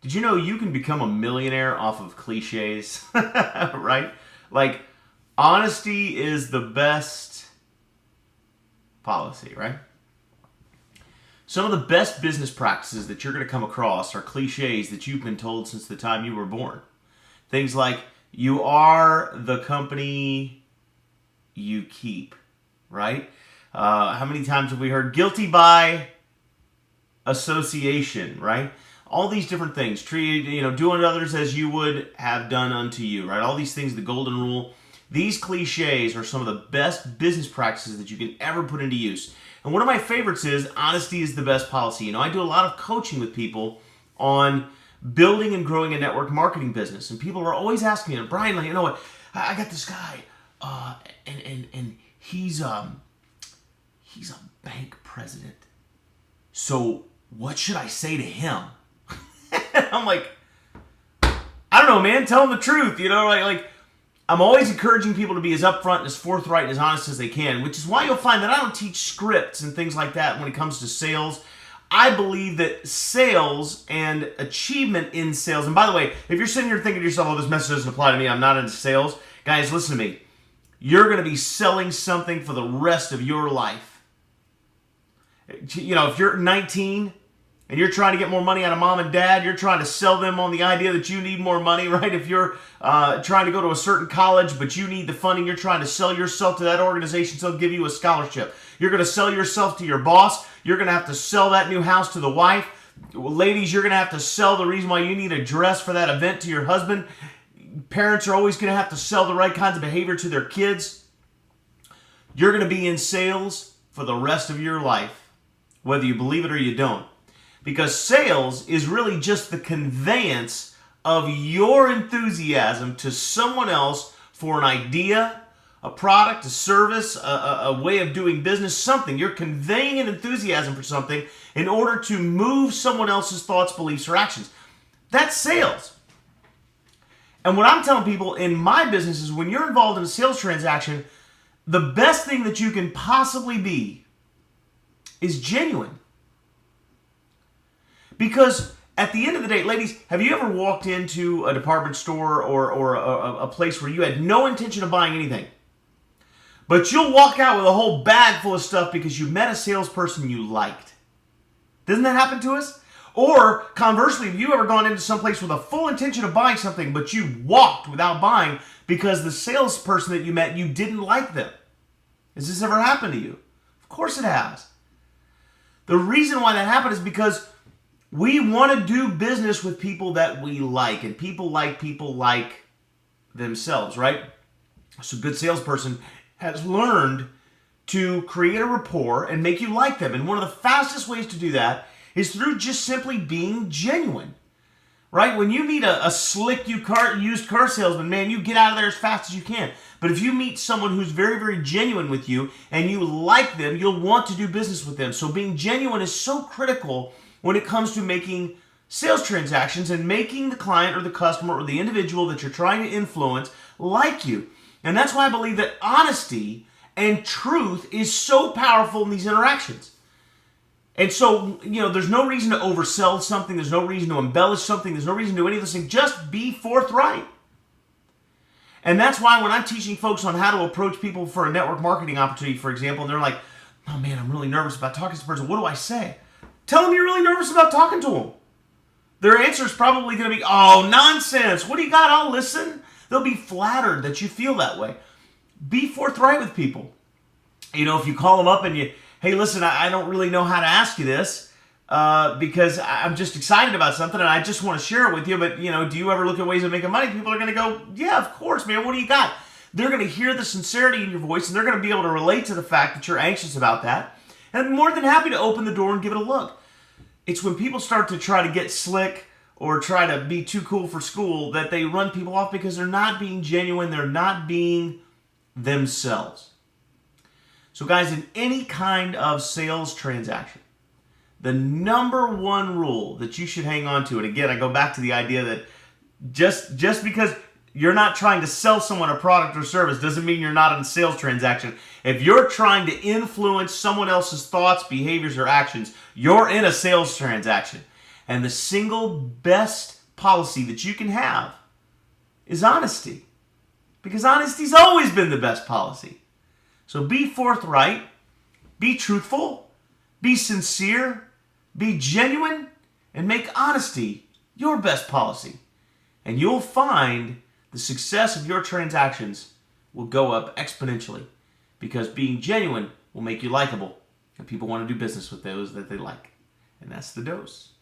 Did you know you can become a millionaire off of cliches? Right? Like, honesty is the best policy, right? Some of the best business practices that you're going to come across are cliches that you've been told since the time you were born. Things like, you are the company you keep, right? How many times have we heard guilty by association, right? All these different things. Do unto others as you would have done unto you, right? All these things, the golden rule. These cliches are some of the best business practices that you can ever put into use. And one of my favorites is honesty is the best policy. I do a lot of coaching with people on building and growing a network marketing business. And people are always asking me, Brian, you know what? I got this guy, and he's a bank president. So what should I say to him? I'm like, I don't know, man. Tell him the truth. Like I'm always encouraging people to be as upfront and as forthright and as honest as they can, which is why you'll find that I don't teach scripts and things like that when it comes to sales. I believe that sales and achievement in sales, and by the way, if you're sitting here thinking to yourself, oh, this message doesn't apply to me, I'm not into sales, guys, listen to me. You're going to be selling something for the rest of your life. If you're 19 and you're trying to get more money out of mom and dad, you're trying to sell them on the idea that you need more money, right? If you're trying to go to a certain college, but you need the funding, you're trying to sell yourself to that organization so they'll give you a scholarship. You're going to sell yourself to your boss. You're going to have to sell that new house to the wife. Ladies, you're going to have to sell the reason why you need a dress for that event to your husband. Parents are always going to have to sell the right kinds of behavior to their kids. You're going to be in sales for the rest of your life, whether you believe it or you don't. Because sales is really just the conveyance of your enthusiasm to someone else for an idea, a product, a service, a way of doing business, something. You're conveying an enthusiasm for something in order to move someone else's thoughts, beliefs, or actions. That's sales. And what I'm telling people in my business is when you're involved in a sales transaction, the best thing that you can possibly be is genuine. Because at the end of the day, ladies, have you ever walked into a department store or a place where you had no intention of buying anything? But you'll walk out with a whole bag full of stuff because you met a salesperson you liked. Doesn't that happen to us? Or conversely, have you ever gone into some place with a full intention of buying something, but you walked without buying because the salesperson that you met, you didn't like them? Has this ever happened to you? Of course it has. The reason why that happened is because we want to do business with people that we like, and people like themselves, right? So a good salesperson has learned to create a rapport and make you like them. And one of the fastest ways to do that is through just simply being genuine, right? When you meet a slick used car salesman, man, you get out of there as fast as you can. But if you meet someone who's very, very genuine with you and you like them, you'll want to do business with them. So being genuine is so critical when it comes to making sales transactions and making the client or the customer or the individual that you're trying to influence like you. And that's why I believe that honesty and truth is so powerful in these interactions. And so, there's no reason to oversell something. There's no reason to embellish something. There's no reason to do any of this thing. Just be forthright. And that's why when I'm teaching folks on how to approach people for a network marketing opportunity, for example, and they're like, oh man, I'm really nervous about talking to this person. What do I say? Tell them you're really nervous about talking to them. Their answer is probably going to be, oh, nonsense. What do you got? I'll listen. They'll be flattered that you feel that way. Be forthright with people. If you call them up and hey, listen, I don't really know how to ask you this because I'm just excited about something and I just want to share it with you. But, do you ever look at ways of making money? People are going to go, yeah, of course, man. What do you got? They're going to hear the sincerity in your voice and they're going to be able to relate to the fact that you're anxious about that. And I'm more than happy to open the door and give it a look. It's when people start to try to get slick or try to be too cool for school that they run people off because they're not being genuine. They're not being themselves. So guys, in any kind of sales transaction, the number one rule that you should hang on to, and again, I go back to the idea that just because you're not trying to sell someone a product or service doesn't mean you're not in a sales transaction. If you're trying to influence someone else's thoughts, behaviors, or actions, you're in a sales transaction. And the single best policy that you can have is honesty. Because honesty's always been the best policy. So be forthright, be truthful, be sincere, be genuine, and make honesty your best policy. And you'll find the success of your transactions will go up exponentially, because being genuine will make you likable, and people want to do business with those that they like. And that's the dose.